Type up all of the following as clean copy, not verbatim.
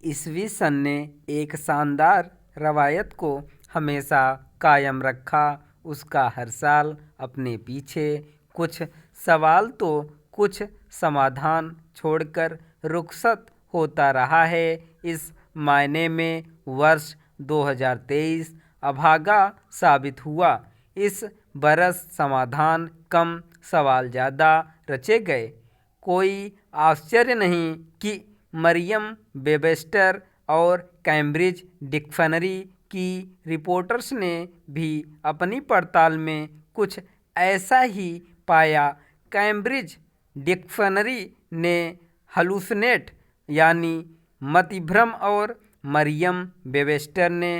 ईस्वी सन ने एक शानदार रवायत को हमेशा कायम रखा। उसका हर साल अपने पीछे कुछ सवाल तो कुछ समाधान छोड़कर रुखसत होता रहा है। इस मायने में वर्ष 2023 अभागा साबित हुआ। इस बरस समाधान कम, सवाल ज़्यादा रचे गए। कोई आश्चर्य नहीं कि मरियम वेबस्टर और कैम्ब्रिज डिक्शनरी की रिपोर्टर्स ने भी अपनी पड़ताल में कुछ ऐसा ही पाया। कैम्ब्रिज डिक्शनरी ने हलूसिनेट यानी मतिभ्रम और मरियम वेबस्टर ने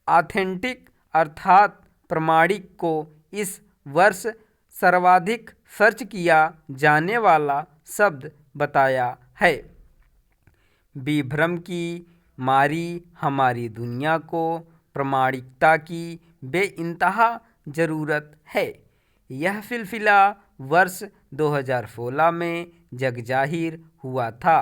ऑथेंटिक अर्थात प्रमाणिक को इस वर्ष सर्वाधिक सर्च किया जाने वाला शब्द बताया है। विभ्रम की मारी हमारी दुनिया को प्रामाणिकता की बेइंतहा ज़रूरत है। यह सिलसिला वर्ष 2016 में जगजाहिर हुआ था।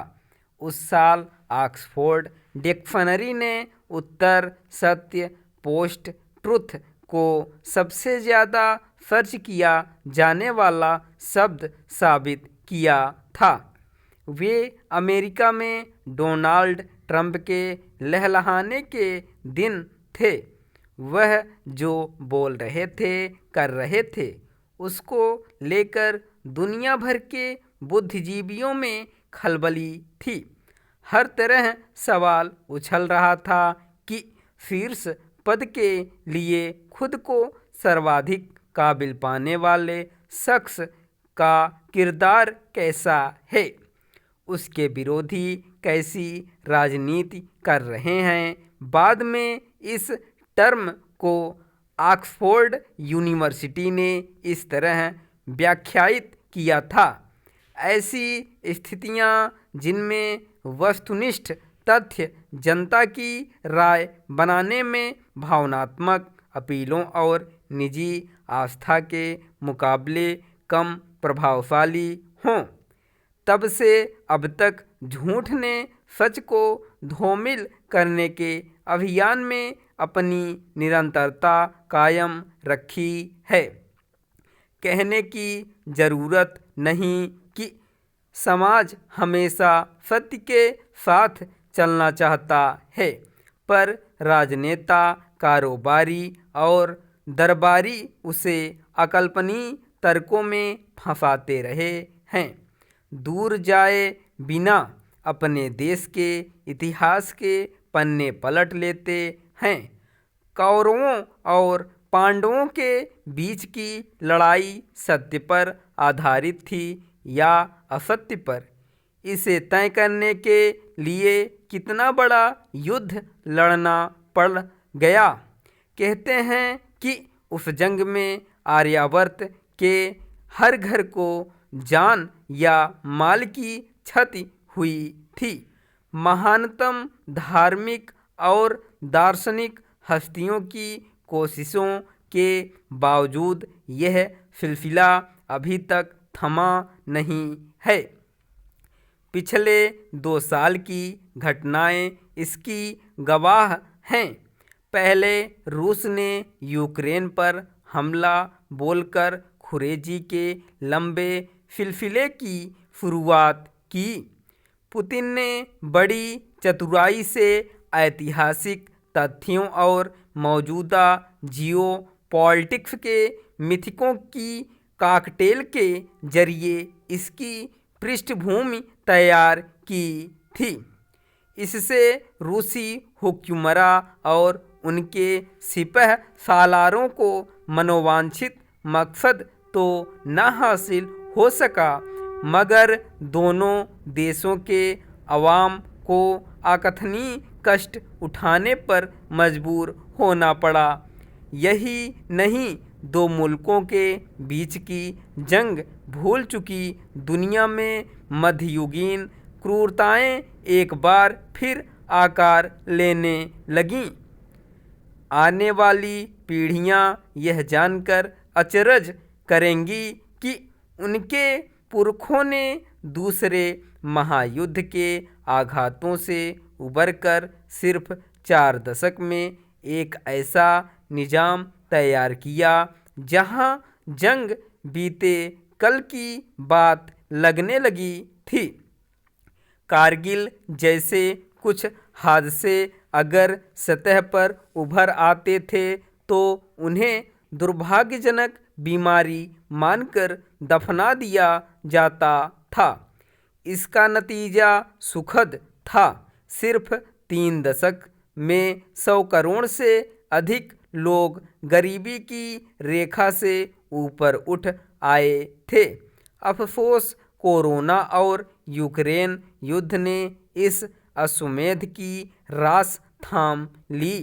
उस साल ऑक्सफोर्ड डिक्शनरी ने उत्तर सत्य पोस्ट ट्रुथ को सबसे ज़्यादा सर्च किया जाने वाला शब्द साबित किया था। वे अमेरिका में डोनाल्ड ट्रंप के लहलहाने के दिन थे। वह जो बोल रहे थे, कर रहे थे, उसको लेकर दुनिया भर के बुद्धिजीवियों में खलबली थी। हर तरह सवाल उछल रहा था कि शीर्ष पद के लिए खुद को सर्वाधिक काबिल पाने वाले शख्स का किरदार कैसा है, उसके विरोधी कैसी राजनीति कर रहे हैं। बाद में इस टर्म को ऑक्सफोर्ड यूनिवर्सिटी ने इस तरह व्याख्यायित किया था। ऐसी स्थितियां जिनमें वस्तुनिष्ठ तथ्य जनता की राय बनाने में भावनात्मक अपीलों और निजी आस्था के मुकाबले कम प्रभावशाली हों। तब से अब तक झूठ ने सच को धूमिल करने के अभियान में अपनी निरंतरता कायम रखी है। कहने की ज़रूरत नहीं कि समाज हमेशा सत्य के साथ चलना चाहता है, पर राजनेता, कारोबारी और दरबारी उसे अकल्पनीय तर्कों में फंसाते रहे हैं। दूर जाए बिना अपने देश के इतिहास के पन्ने पलट लेते हैं। कौरवों और पांडवों के बीच की लड़ाई सत्य पर आधारित थी या असत्य पर, इसे तय करने के लिए कितना बड़ा युद्ध लड़ना पड़ गया। कहते हैं कि उस जंग में आर्यावर्त के हर घर को जान या माल की क्षति हुई थी। महानतम धार्मिक और दार्शनिक हस्तियों की कोशिशों के बावजूद यह सिलसिला अभी तक थमा नहीं है। पिछले 2 साल की घटनाएं इसकी गवाह हैं। पहले रूस ने यूक्रेन पर हमला बोलकर खुरेजी के लंबे सिलसिले की शुरुआत की। पुतिन ने बड़ी चतुराई से ऐतिहासिक तथ्यों और मौजूदा जियो पॉलिटिक्स के मिथकों की कॉकटेल के जरिए इसकी पृष्ठभूमि तैयार की थी। इससे रूसी हुक्मरां और उनके सिपह सालारों को मनोवांछित मकसद तो न हासिल हो सका, मगर दोनों देशों के अवाम को अकथनीय कष्ट उठाने पर मजबूर होना पड़ा। यही नहीं, 2 मुल्कों के बीच की जंग भूल चुकी दुनिया में मध्ययुगीन क्रूरताएं एक बार फिर आकार लेने लगीं। आने वाली पीढ़ियां यह जानकर अचरज करेंगी कि उनके पुरखों ने दूसरे महायुद्ध के आघातों से उभरकर सिर्फ 4 दशक में एक ऐसा निज़ाम तैयार किया जहां जंग बीते कल की बात लगने लगी थी। कारगिल जैसे कुछ हादसे अगर सतह पर उभर आते थे तो उन्हें दुर्भाग्यजनक बीमारी मानकर दफना दिया जाता था। इसका नतीजा सुखद था। सिर्फ 3 दशक में 100 करोड़ से अधिक लोग गरीबी की रेखा से ऊपर उठ आए थे। अफसोस कोरोना और यूक्रेन युद्ध ने इस अश्वमेध की रास थाम ली।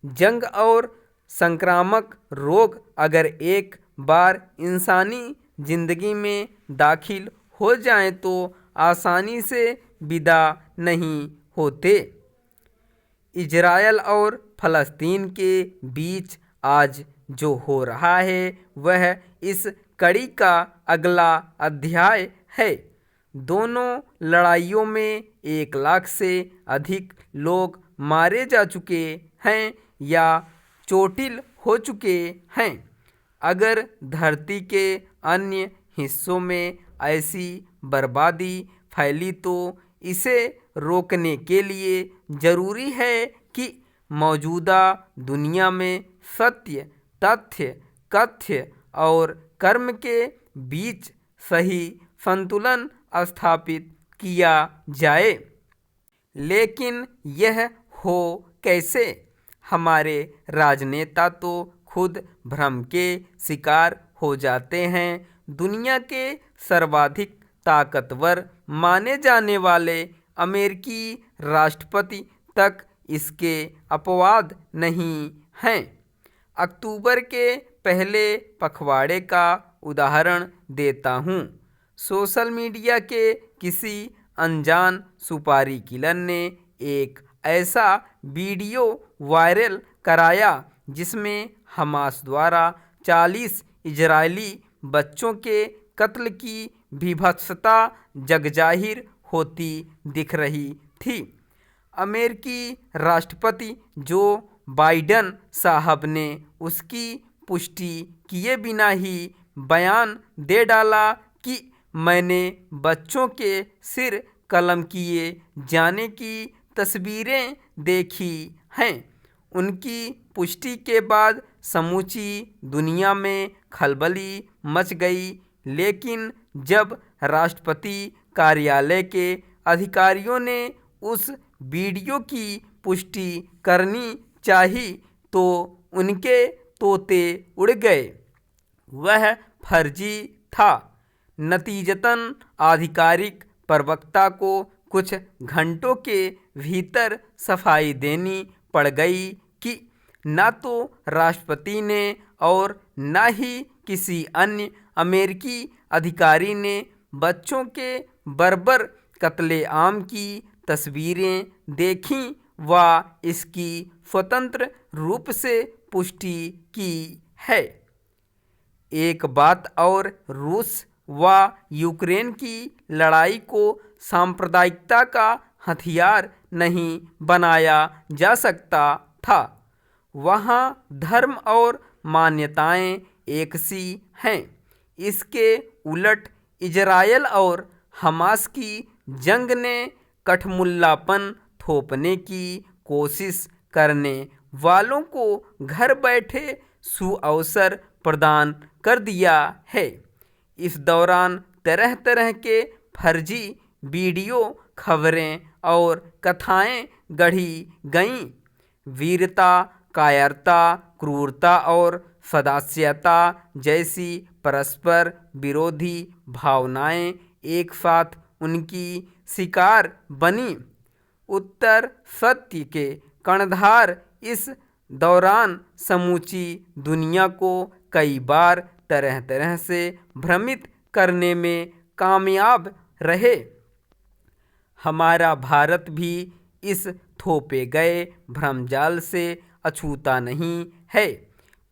जंग और संक्रामक रोग अगर एक बार इंसानी जिंदगी में दाखिल हो जाएं तो आसानी से विदा नहीं होते। इजरायल और फ़लस्तीन के बीच आज जो हो रहा है वह इस कड़ी का अगला अध्याय है। दोनों लड़ाइयों में 1 लाख से अधिक लोग मारे जा चुके हैं या चोटिल हो चुके हैं। अगर धरती के अन्य हिस्सों में ऐसी बर्बादी फैली तो इसे रोकने के लिए ज़रूरी है कि मौजूदा दुनिया में सत्य, तथ्य, कथ्य और कर्म के बीच सही संतुलन स्थापित किया जाए। लेकिन यह हो कैसे? हमारे राजनेता तो खुद भ्रम के शिकार हो जाते हैं। दुनिया के सर्वाधिक ताकतवर माने जाने वाले अमेरिकी राष्ट्रपति तक इसके अपवाद नहीं हैं। अक्टूबर के पहले पखवाड़े का उदाहरण देता हूँ। सोशल मीडिया के किसी अनजान सुपारी किलर ने एक ऐसा वीडियो वायरल कराया जिसमें हमास द्वारा 40 इजरायली बच्चों के कत्ल की भीभत्सता जगजाहिर होती दिख रही थी। अमेरिकी राष्ट्रपति जो बाइडन साहब ने उसकी पुष्टि किए बिना ही बयान दे डाला कि मैंने बच्चों के सिर कलम किए जाने की तस्वीरें देखी हैं। उनकी पुष्टि के बाद समूची दुनिया में खलबली मच गई। लेकिन जब राष्ट्रपति कार्यालय के अधिकारियों ने उस वीडियो की पुष्टि करनी चाही तो उनके तोते उड़ गए। वह फर्जी था। नतीजतन आधिकारिक प्रवक्ता को कुछ घंटों के भीतर सफाई देनी पड़ गई कि न तो राष्ट्रपति ने और न ही किसी अन्य अमेरिकी अधिकारी ने बच्चों के बर्बर कत्लेआम की तस्वीरें देखीं व इसकी स्वतंत्र रूप से पुष्टि की है। एक बात और, रूस व यूक्रेन की लड़ाई को सांप्रदायिकता का हथियार नहीं बनाया जा सकता था। वहाँ धर्म और मान्यताएं एक सी हैं। इसके उलट इजरायल और हमास की जंग ने कठमुल्लापन थोपने की कोशिश करने वालों को घर बैठे सुअवसर प्रदान कर दिया है। इस दौरान तरह तरह के फर्जी वीडियो, खबरें और कथाएं गढ़ी गईं। वीरता, कायरता, क्रूरता और सदास्यता जैसी परस्पर विरोधी भावनाएं एक साथ उनकी शिकार बनी। उत्तर सत्य के कर्णधार इस दौरान समूची दुनिया को कई बार तरह तरह से भ्रमित करने में कामयाब रहे। हमारा भारत भी इस थोपे गए भ्रमजाल से अछूता नहीं है।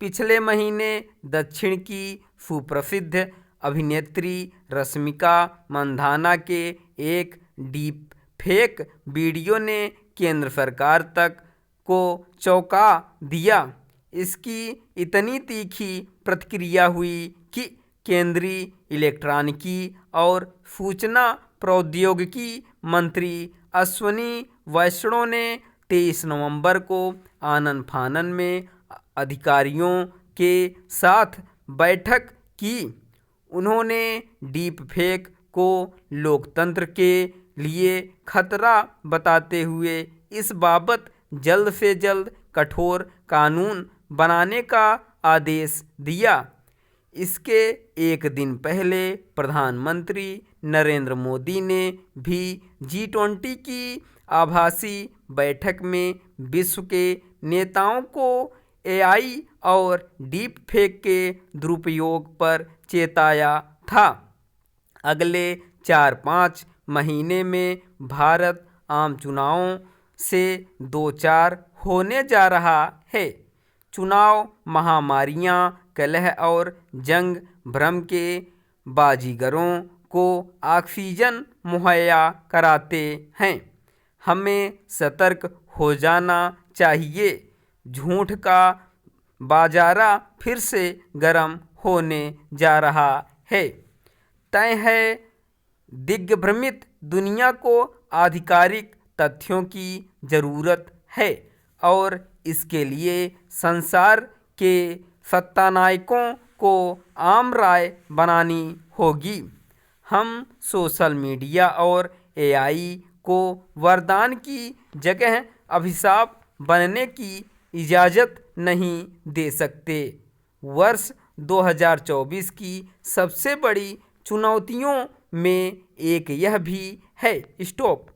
पिछले महीने दक्षिण की सुप्रसिद्ध अभिनेत्री रश्मिका मंदाना के एक डीप फेक वीडियो ने केंद्र सरकार तक को चौंका दिया। इसकी इतनी तीखी प्रतिक्रिया हुई कि केंद्रीय इलेक्ट्रॉनिकी और सूचना प्रौद्योगिकी मंत्री अश्विनी वैष्णव ने 23 नवंबर को आनन फानन में अधिकारियों के साथ बैठक की। उन्होंने डीप फेक को लोकतंत्र के लिए खतरा बताते हुए इस बाबत जल्द से जल्द कठोर कानून बनाने का आदेश दिया। इसके एक दिन पहले प्रधानमंत्री नरेंद्र मोदी ने भी G20 की आभासी बैठक में विश्व के नेताओं को AI और डीप फेक के दुरुपयोग पर चेताया था। अगले 4-5 महीने में भारत आम चुनावों से दो चार होने जा रहा है। चुनाव महामारियां, कलह और जंग भ्रम के बाजीगरों को ऑक्सीजन मुहैया कराते हैं। हमें सतर्क हो जाना चाहिए। झूठ का बाजारा फिर से गर्म होने जा रहा है। तय है दिग्भ्रमित दुनिया को आधिकारिक तथ्यों की जरूरत है और इसके लिए संसार के सत्तानायकों को आम राय बनानी होगी। हम सोशल मीडिया और AI को वरदान की जगह अभिशाप बनने की इजाज़त नहीं दे सकते। वर्ष 2024 की सबसे बड़ी चुनौतियों में एक यह भी है। स्टॉप।